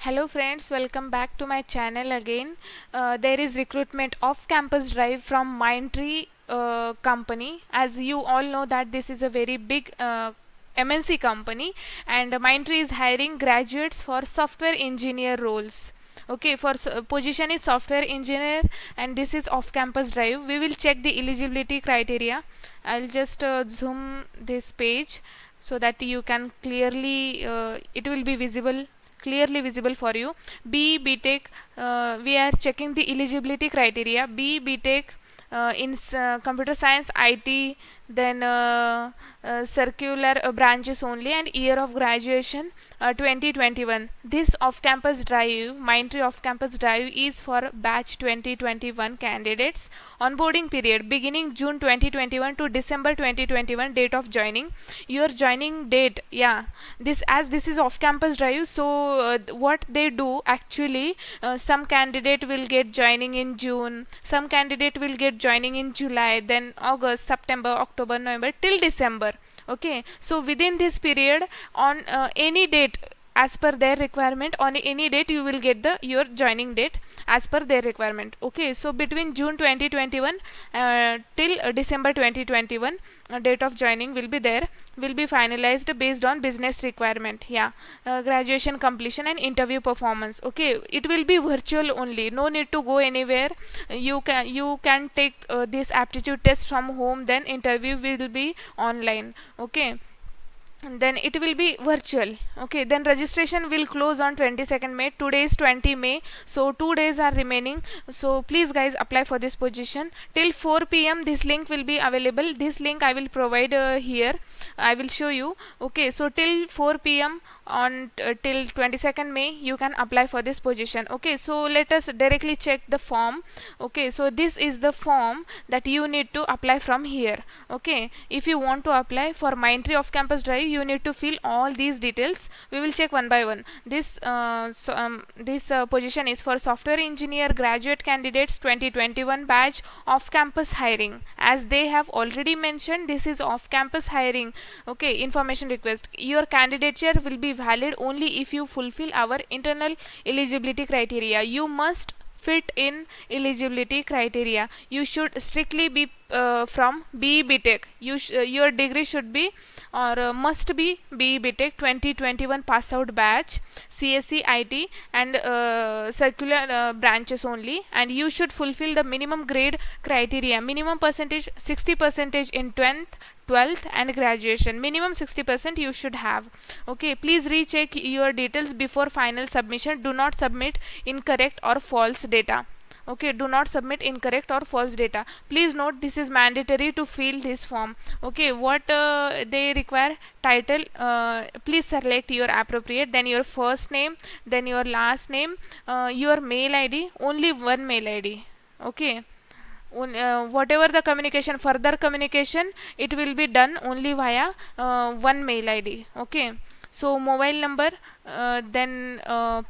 Hello friends, welcome back to my channel again. There is recruitment off campus drive from Mindtree company. As you all know that this is a very big MNC company, and Mindtree is hiring graduates for software engineer roles. Okay, for position is software engineer, and this is off campus drive. We will check the eligibility criteria. I'll just zoom this page so that you can clearly it will be visible, clearly visible for you. BTech, we are checking the eligibility criteria. BTech in computer science, IT, then circular branches only, and year of graduation 2021. This off-campus drive, Mindtree off-campus drive, is for batch 2021 candidates. Onboarding period beginning June 2021 to December 2021. Date of joining, your joining date. Yeah, this is off-campus drive, so what they do actually, some candidate will get joining in June, some candidate will get joining in July, then August, September, October, November, till December. Okay, so within this period, on any date as per their requirement, on any date you will get your joining date as per their requirement. Okay, so between June 2021 till December 2021, date of joining will be there, will be finalized based on business requirement. Yeah, graduation completion and interview performance. Okay, it will be virtual only, no need to go anywhere. You can take this aptitude test from home, then interview will be online. Okay, and then it will be virtual. Okay, then registration will close on 22nd May. Today is 20 May, so 2 days are remaining. So please guys, apply for this position till 4 p.m. This link will be available. This link I will provide here, I will show you. Okay, so till 4 p.m. on till 22nd May you can apply for this position. Okay, so let us directly check the form. Okay, so this is the form that you need to apply from here. Okay, if you want to apply for Mindtree off campus drive, you need to fill all these details. We will check one by one. This position is for software engineer graduate candidates 2021 batch off campus hiring. As they have already mentioned, this is off campus hiring. Okay, information request, your candidature will be valid only if you fulfill our internal eligibility criteria. You must fit in eligibility criteria. You should strictly be from BTech. Your degree should be or must be BTech 2021 pass out batch, CSE, IT, and circular branches only, and you should fulfill the minimum grade criteria. Minimum percentage 60% in 12th and graduation. Minimum 60% you should have. Okay, please recheck your details before final submission. Do not submit incorrect or false data. Okay, do not submit incorrect or false data. Please note, this is mandatory to fill this form. Okay, what they require: title, please select your appropriate, then your first name, then your last name, your mail ID, only one mail ID. Okay, whatever the communication, further communication, it will be done only via one mail ID. Okay, so mobile number, then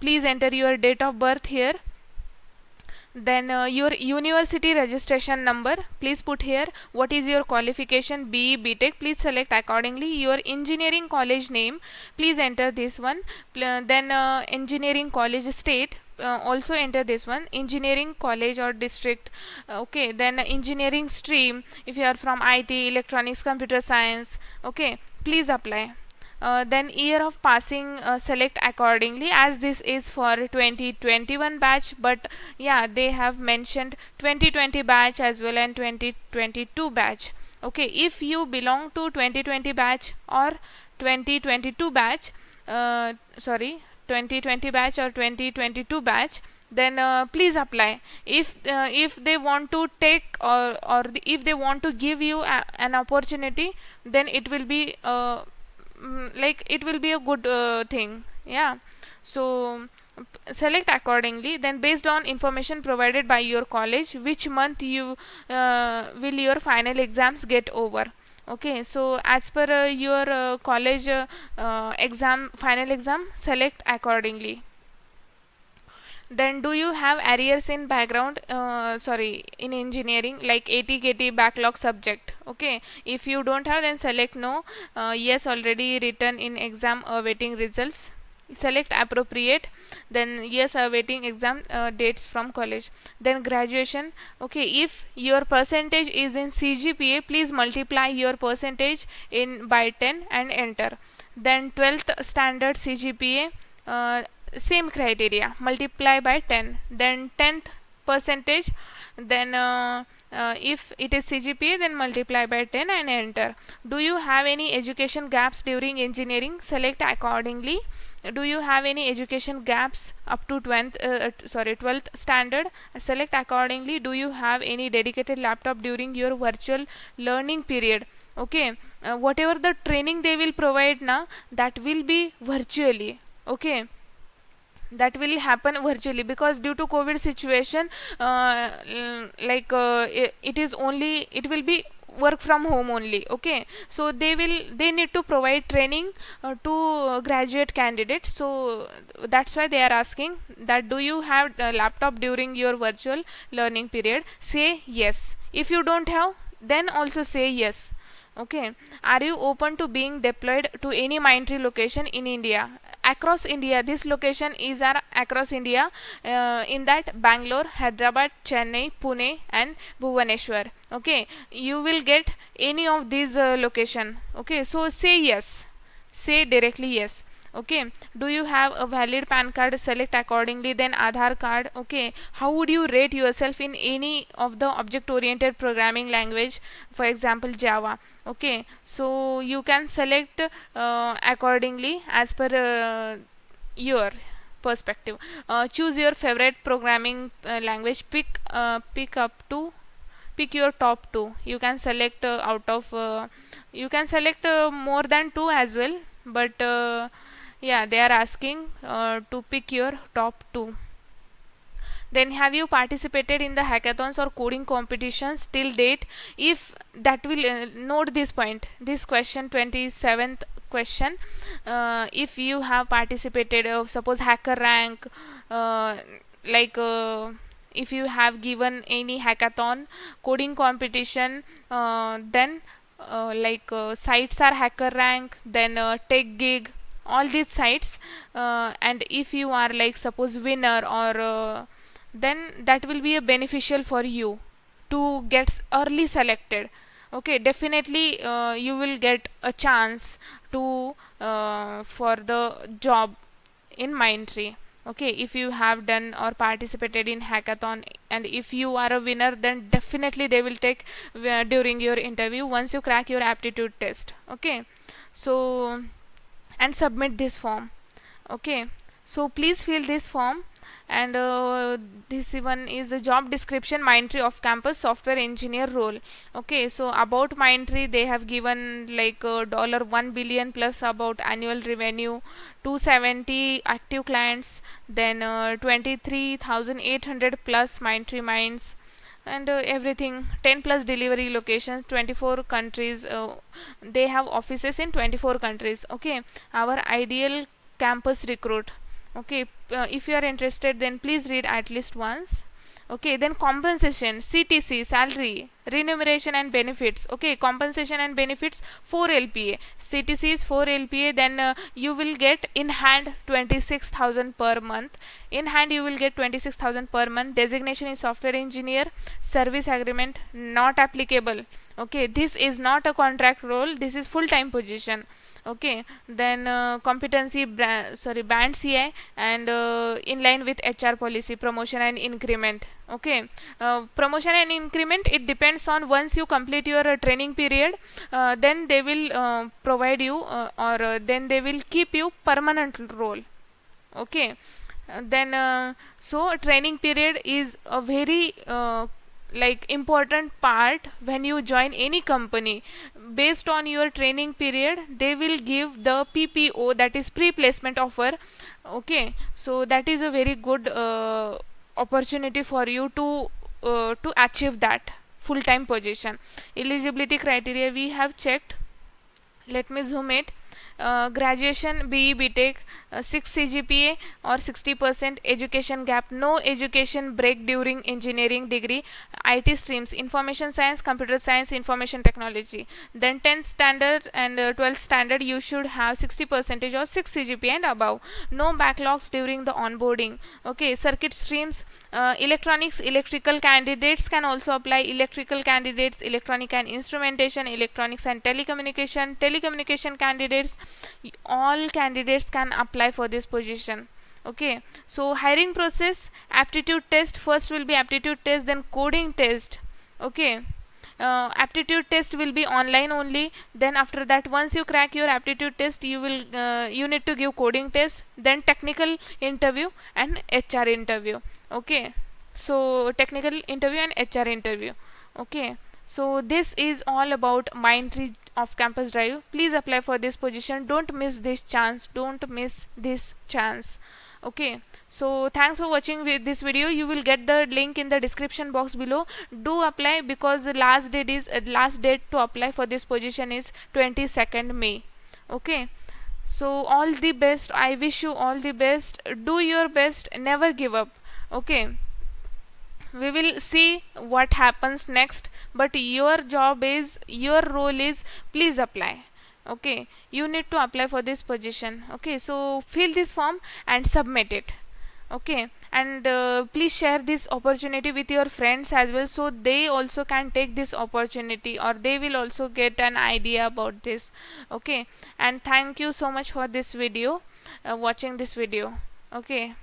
please enter your date of birth here, then your university registration number, please put here. What is your qualification? BTech, please select accordingly. Your engineering college name, please enter this one. Then engineering college state, also enter this one, engineering college or district. Okay, then engineering stream, if you are from IT, electronics, computer science. Okay, please apply. Then year of passing, select accordingly, as this is for 2021 batch, but yeah, they have mentioned 2020 batch as well and 2022 batch. Okay, if you belong to 2020 batch or 2022 batch, 2020 batch or 2022 batch, then please apply. If they want to take, if they want to give you an opportunity, then it will be like it will be a good thing. Yeah, so select accordingly. Then based on information provided by your college, which month you will your final exams get over. Okay, so as per your college exam, final exam, select accordingly. Then do you have arrears in background, in engineering, like 80 KT backlog subject? Okay, if you don't have, then select no. Yes, already written in exam awaiting results. select appropriate, then yes, awaiting exam dates from college. Then graduation, okay, if your percentage is in CGPA, please multiply your percentage in by 10 and enter. Then 12th standard CGPA, same criteria, multiply by 10. Then 10th percentage, then if it is CGPA, then multiply by 10 and enter. Do you have any education gaps during engineering? Select accordingly. Do you have any education gaps up to 12th standard? Select accordingly. Do you have any dedicated laptop during your virtual learning period? Okay, whatever the training they will provide now, that will be virtually. Okay, that will happen virtually, because due to COVID situation, it is only, it will be work from home only. Okay, so they need to provide training to graduate candidates. So that's why they are asking that, do you have a laptop during your virtual learning period? Say yes. If you don't have, then also say yes. Okay, are you open to being deployed to any Mindtree location in India? Across India, this location is across India, in that Bangalore, Hyderabad, Chennai, Pune and Bhubaneswar. Okay, you will get any of these location. Okay, so say yes, say directly yes. Okay, do you have a valid PAN card? Select accordingly. Then Aadhaar card. Okay, how would you rate yourself in any of the object oriented programming language, for example Java? Okay, so you can select accordingly as per your perspective. Choose your favorite programming language. Pick your top two. You can select out of you can select more than two as well, but yeah, they are asking to pick your top two. Then, have you participated in the hackathons or coding competitions till date? If that will note this point, this question, 27th question, if you have participated, suppose hacker rank, like if you have given any hackathon, coding competition, then sites are hacker rank, then tech gig, all these sites, and if you are like suppose winner, or then that will be a beneficial for you to get early selected. Okay, definitely you will get a chance to for the job in Mindtree. Okay, if you have done or participated in hackathon, and if you are a winner, then definitely they will take during your interview once you crack your aptitude test. Okay, so and submit this form. Okay, so please fill this form. And this one is a job description, Mindtree off campus software engineer role. Okay, so about Mindtree, they have given like $1 billion plus about annual revenue, 270 active clients, then 23,800 plus Mindtree minds, and everything, 10 plus delivery locations, 24 countries. They have offices in 24 countries. Okay, our ideal campus recruit. Okay, if you are interested, then please read at least once. Okay, then compensation, CTC, salary, remuneration and benefits. Okay, compensation and benefits 4 LPA, CTC is 4 LPA. Then you will get in hand 26,000 per month. In hand you will get 26,000 per month. Designation is software engineer. Service agreement not applicable. Okay, this is not a contract role, this is full time position. Okay, then competency band CI, and in line with HR policy, promotion and increment. Okay, promotion and increment, it depends on once you complete your training period, then they will provide you, or then they will keep you permanent role. Okay, then so training period is a very like important part when you join any company. Based on your training period, they will give the PPO, that is pre-placement offer. Okay, so that is a very good opportunity for you to achieve that full-time position. Eligibility criteria we have checked. Let me zoom it. graduation, BE, BTech, 6 CGPA or 60% education gap, no education break during engineering degree, IT streams, information science, computer science, information technology. Then 10th standard and 12th standard, you should have 60% or 6 CGPA and above. No backlogs during the onboarding. Okay, circuit streams, electronics, electrical candidates can also apply. Electrical candidates, electronic and instrumentation, electronics and telecommunication candidates, all candidates can apply for this position. Okay, so hiring process, aptitude test, first will be aptitude test, then coding test. Okay, aptitude test will be online only. Then after that, once you crack your aptitude test, you need to give coding test, then technical interview and HR interview. Okay, so technical interview and HR interview. Okay, so this is all about Mindtree of Campus Drive. Please apply for this position. Don't miss this chance. Don't miss this chance. Okay, so thanks for watching this video. You will get the link in the description box below. Do apply, because the last date to apply for this position is 22nd May. Okay, so all the best. I wish you all the best. Do your best, never give up. Okay, we will see what happens next, but your role is, please apply. Okay, you need to apply for this position. Okay, so fill this form and submit it. Okay, and please share this opportunity with your friends as well, so they also can take this opportunity, or they will also get an idea about this. Okay, and thank you so much for this video, watching this video. Okay.